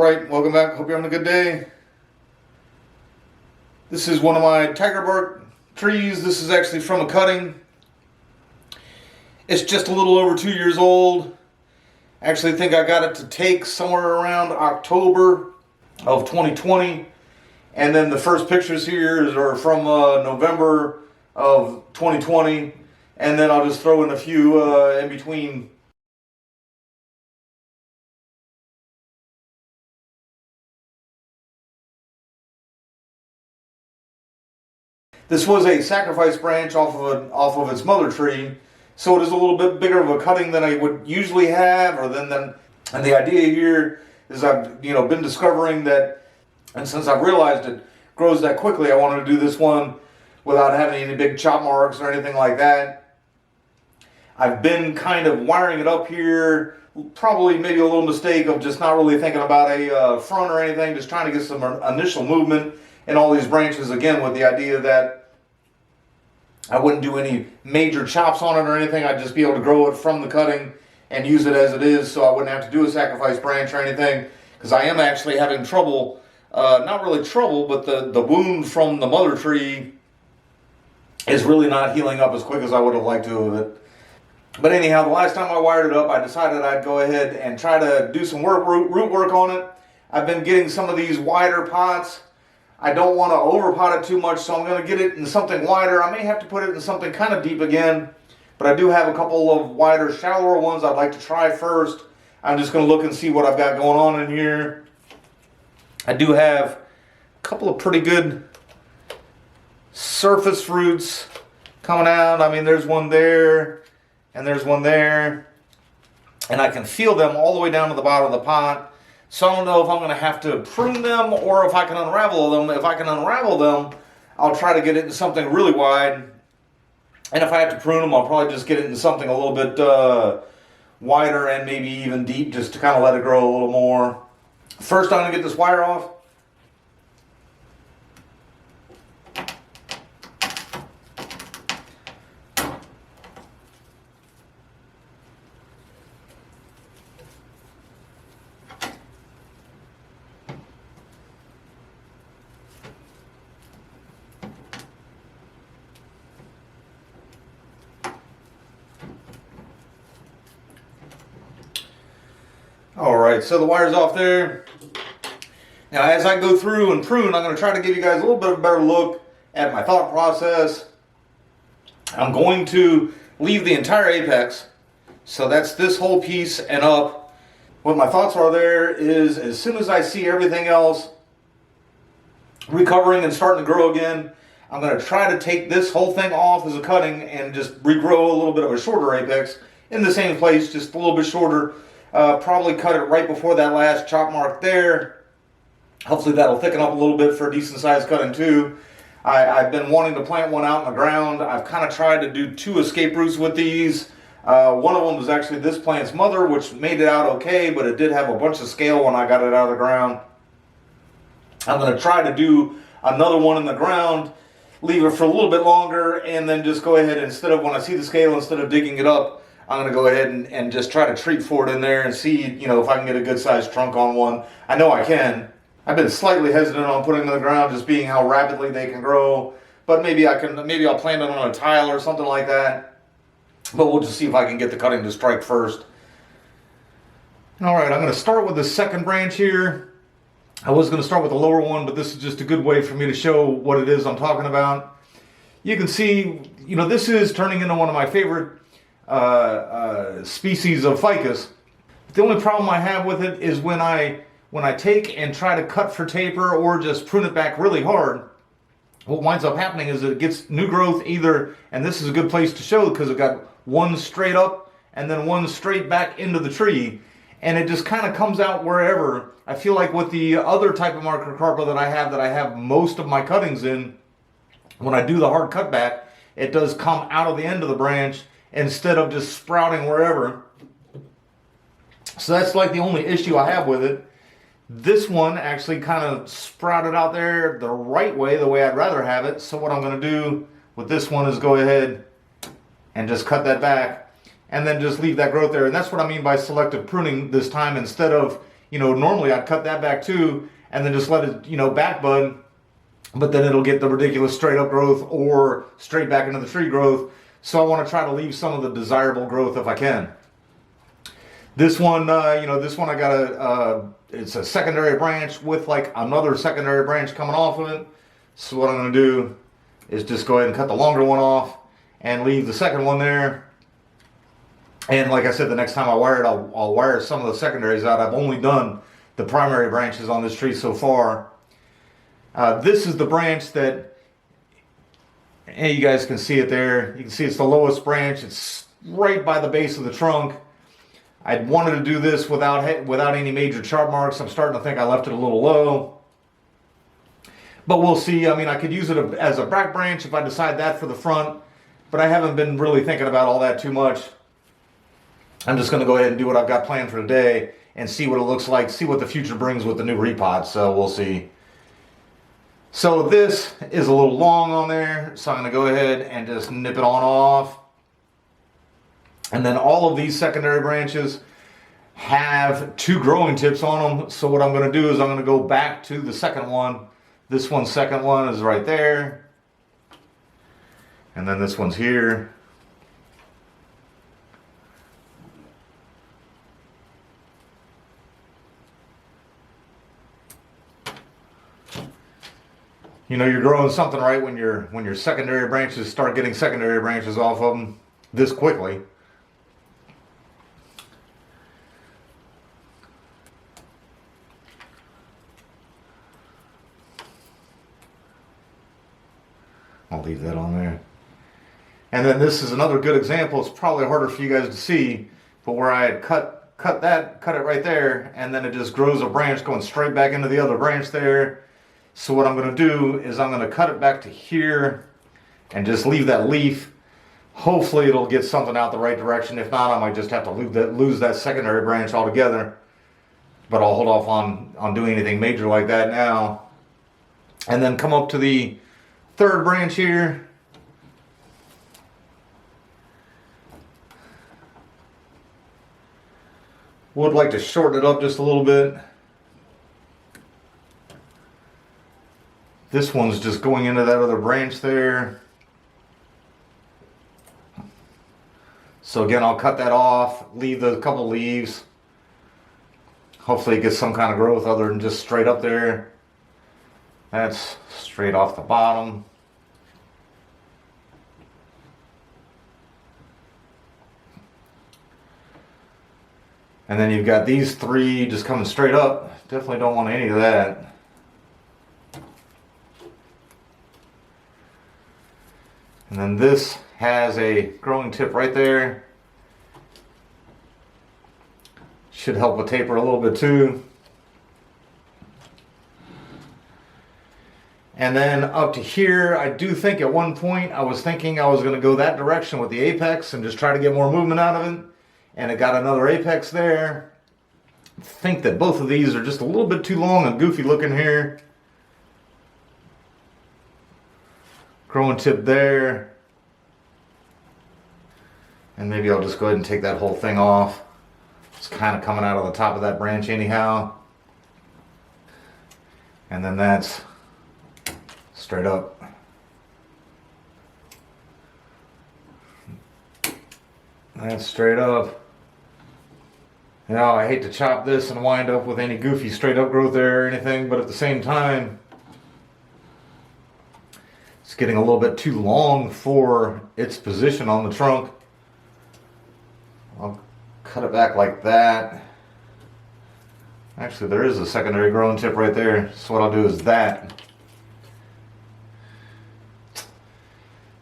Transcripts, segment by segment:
Alright, welcome back. Hope you're having a good day. This is one of my tiger bark trees. This is actually from a cutting. It's just a little over 2 years old. I actually think I got it to take somewhere around October of 2020. And then the first pictures here are from November of 2020. And then I'll just throw in a few in between. This was a sacrifice branch off of its mother tree, so it is a little bit bigger of a cutting than I would usually have. And the idea here is I've been discovering that, and since I've realized it grows that quickly, I wanted to do this one without having any big chop marks or anything like that. I've been kind of wiring it up here, probably maybe a little mistake of just not really thinking about a front or anything, just trying to get some initial movement in all these branches, again with the idea that I wouldn't do any major chops on it or anything. I'd just be able to grow it from the cutting and use it as it is, so I wouldn't have to do a sacrifice branch or anything, because I am actually having trouble, not really trouble, but the wound from the mother tree is really not healing up as quick as I would have liked to with it. But anyhow, the last time I wired it up, I decided I'd go ahead and try to do some root work on it. I've been getting some of these wider pots. I don't want to over pot it too much, so I'm going to get it in something wider. I may have to put it in something kind of deep again, but I do have a couple of wider, shallower ones I'd like to try first. I'm just going to look and see what I've got going on in here. I do have a couple of pretty good surface roots coming out. I mean, there's one there, and there's one there, and I can feel them all the way down to the bottom of the pot. So I don't know if I'm going to have to prune them or if I can unravel them. If I can unravel them, I'll try to get it into something really wide. And if I have to prune them, I'll probably just get it into something a little bit wider and maybe even deep, just to kind of let it grow a little more. First, I'm going to get this wire off. Alright, so the wire's off there. Now as I go through and prune, I'm going to try to give you guys a little bit of a better look at my thought process. I'm going to leave the entire apex, so that's this whole piece and up. What my thoughts are there is, as soon as I see everything else recovering and starting to grow again, I'm going to try to take this whole thing off as a cutting and just regrow a little bit of a shorter apex in the same place, just a little bit shorter. Probably cut it right before that last chop mark there. Hopefully that'll thicken up a little bit for a decent sized cutting too. I've been wanting to plant one out in the ground. I've kind of tried to do 2 escape roots with these. One of them was actually this plant's mother, which made it out okay, but it did have a bunch of scale when I got it out of the ground. I'm going to try to do another one in the ground, leave it for a little bit longer, and then just go ahead, instead of when I see the scale, instead of digging it up, I'm going to go ahead and just try to treat for it in there and see, if I can get a good sized trunk on one. I know I can. I've been slightly hesitant on putting them in the ground, just being how rapidly they can grow. But maybe I'll plant it on a tile or something like that. But we'll just see if I can get the cutting to strike first. Alright, I'm going to start with the second branch here. I was going to start with the lower one, but this is just a good way for me to show what it is I'm talking about. You can see, this is turning into one of my favorite species of ficus. The only problem I have with it is when I take and try to cut for taper or just prune it back really hard, what winds up happening is it gets new growth either, and this is a good place to show because it got one straight up and then one straight back into the tree, and it just kind of comes out wherever. I feel like with the other type of Microcarpa that I have most of my cuttings in, when I do the hard cut back, it does come out of the end of the branch instead of just sprouting wherever. So that's like the only issue I have with it. This one actually kind of sprouted out there the right way, the way I'd rather have it. So what I'm going to do with this one is go ahead and just cut that back and then just leave that growth there. And that's what I mean by selective pruning this time. Instead of, you know, normally I'd cut that back too, and then just let it, you know, back bud, but then it'll get the ridiculous straight up growth or straight back into the tree growth. So I want to try to leave some of the desirable growth if I can. This one, you know, this one I got it's a secondary branch with like another secondary branch coming off of it. So what I'm going to do is just go ahead and cut the longer one off and leave the second one there. And like I said, the next time I wire it, I'll wire some of the secondaries out. I've only done the primary branches on this tree so far. This is the branch that, hey, you guys can see it there. You can see it's the lowest branch. It's right by the base of the trunk. I wanted to do this without any major chart marks. I'm starting to think I left it a little low. But we'll see. I mean, I could use it as a back branch if I decide that for the front. But I haven't been really thinking about all that too much. I'm just going to go ahead and do what I've got planned for today and see what it looks like, see what the future brings with the new Repot. So we'll see. So this is a little long on there. So I'm going to go ahead and just nip it on off. And then all of these secondary branches have 2 growing tips on them. So what I'm going to do is I'm going to go back to the second one. This one's second one is right there. And then this one's here. You know, you're growing something right when your secondary branches start getting secondary branches off of them this quickly. I'll leave that on there. And then this is another good example. It's probably harder for you guys to see, but where I had cut it right there, and then it just grows a branch going straight back into the other branch there. So what I'm going to do is I'm going to cut it back to here and just leave that leaf. Hopefully it'll get something out the right direction. If not, I might just have to lose that secondary branch altogether. But I'll hold off on doing anything major like that now. And then come up to the third branch here. Would like to shorten it up just a little bit. This one's just going into that other branch there. So again, I'll cut that off, leave a couple leaves. Hopefully it gets some kind of growth other than just straight up there. That's straight off the bottom. And then you've got these 3 just coming straight up. Definitely don't want any of that. And then this has a growing tip right there. Should help with taper a little bit too. And then up to here, I do think at one point I was thinking I was going to go that direction with the apex and just try to get more movement out of it. And it got another apex there. I think that both of these are just a little bit too long and goofy looking here. Growing tip there. And maybe I'll just go ahead and take that whole thing off. It's kind of coming out of the top of that branch anyhow. And then that's straight up. That's straight up. Now I hate to chop this and wind up with any goofy straight up growth there or anything, but at the same time, it's getting a little bit too long for its position on the trunk. I'll cut it back like that. Actually, there is a secondary growing tip right there. So what I'll do is that.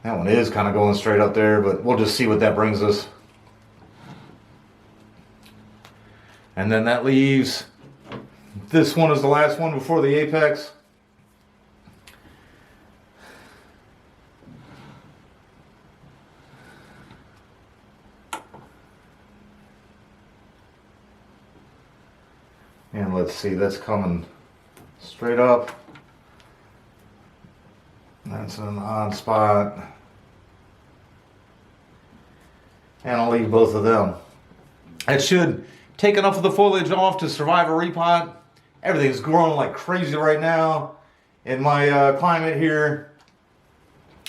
That one is kind of going straight up there, but we'll just see what that brings us. And then that leaves, this one is the last one before the apex. And let's see, that's coming straight up. That's an odd spot. And I'll leave both of them. It should take enough of the foliage off to survive a repot. Everything's growing like crazy right now in my climate here.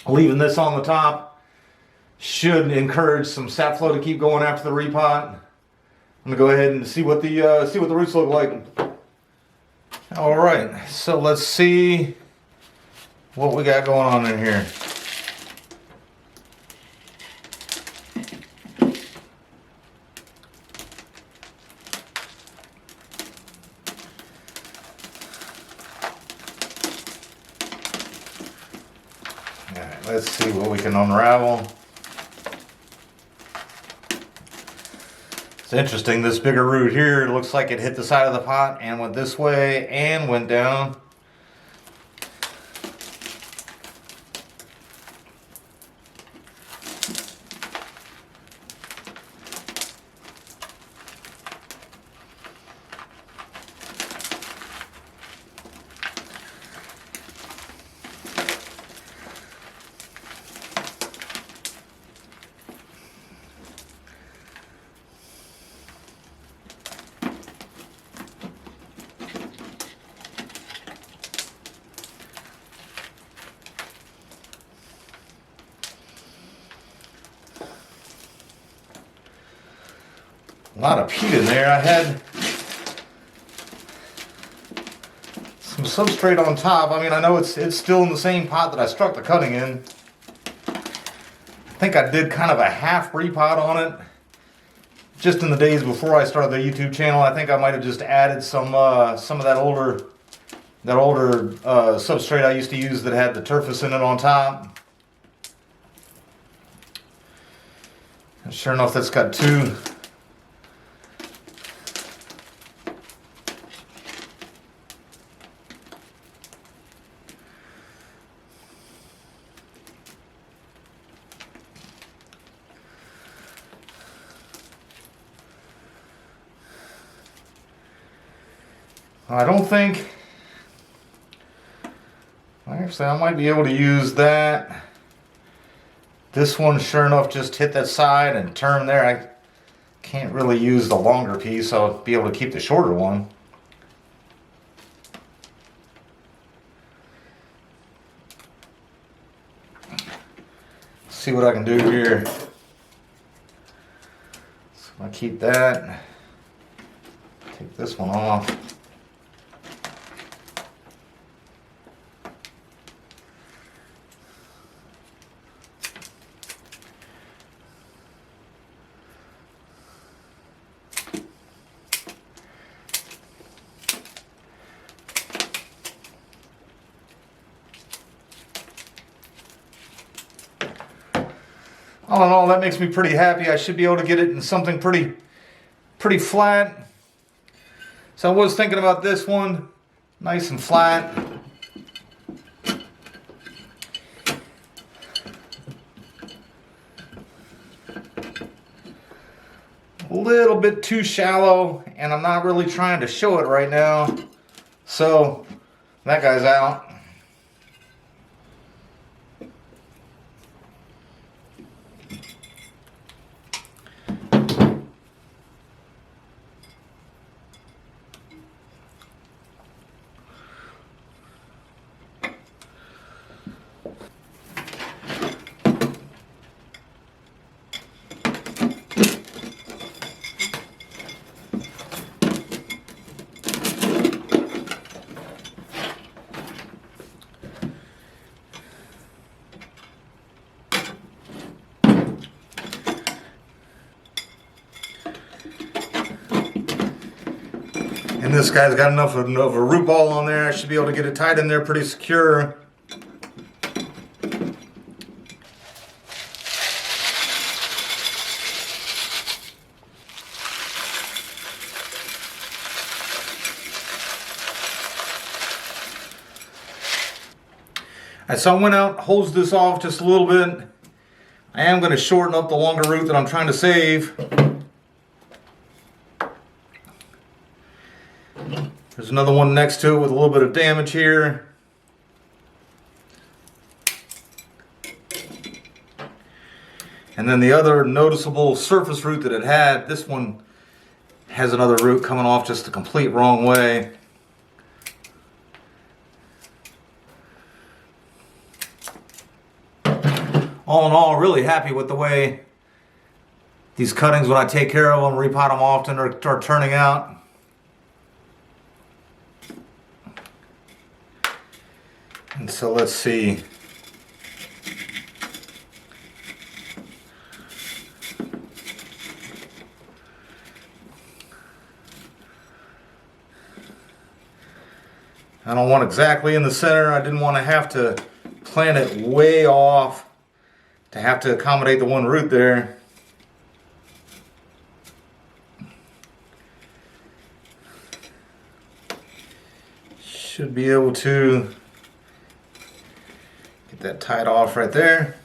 Leaving this on the top should encourage some sap flow to keep going after the repot. I'm gonna go ahead and see what the roots look like. All right, so let's see what we got going on in here. All right, let's see what we can unravel. It's interesting, this bigger root here, it looks like it hit the side of the pot and went this way and went down. A lot of peat in there. I had some substrate on top. I mean, I know it's still in the same pot that I struck the cutting in. I think I did kind of a half repot on it. Just in the days before I started the YouTube channel, I think I might have just added some of that older substrate I used to use that had the turfus in it on top. And sure enough, that's got two. I don't think, actually I might be able to use that. This one sure enough just hit that side and turned there. I can't really use the longer piece, so I'll be able to keep the shorter one. See what I can do here. So I keep that, take this one off. All in all, that makes me pretty happy. I should be able to get it in something pretty flat. So I was thinking about this one, nice and flat. A little bit too shallow, and I'm not really trying to show it right now. So that guy's out. And this guy's got enough of a root ball on there. I should be able to get it tied in there pretty secure. Alright, so I went out, hosed this off just a little bit. I am going to shorten up the longer root that I'm trying to save. There's another one next to it with a little bit of damage here. And then the other noticeable surface root that it had, this one has another root coming off just the complete wrong way. All in all, really happy with the way these cuttings, when I take care of them, repot them often, are turning out. And so let's see. I don't want exactly in the center. I didn't want to have to plant it way off to have to accommodate the one root there. Should be able to get that tied off right there.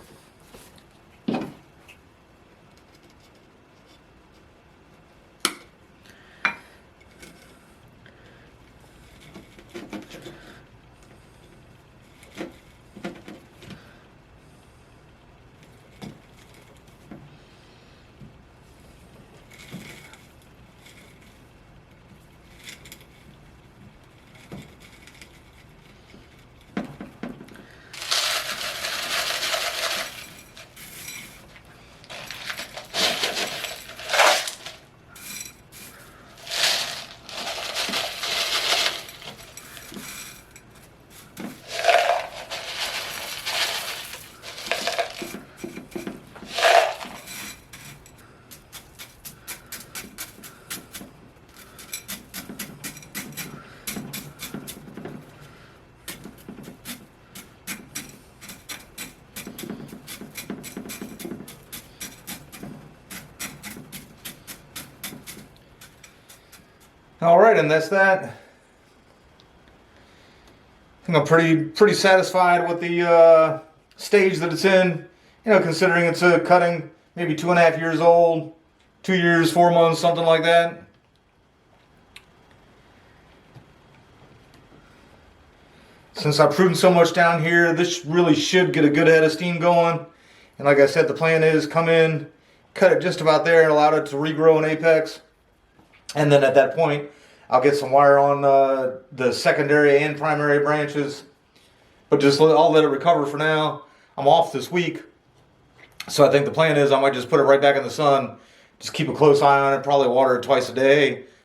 All right, and that's that. I think I'm pretty satisfied with the stage that it's in. You know, considering it's a cutting maybe 2.5 years old, 2 years, 4 months, something like that. Since I pruned so much down here, this really should get a good head of steam going. And like I said, the plan is come in, cut it just about there, and allow it to regrow in apex. And then at that point, I'll get some wire on the secondary and primary branches. But I'll let it recover for now. I'm off this week. So I think the plan is I might just put it right back in the sun. Just keep a close eye on it, probably water it twice a day.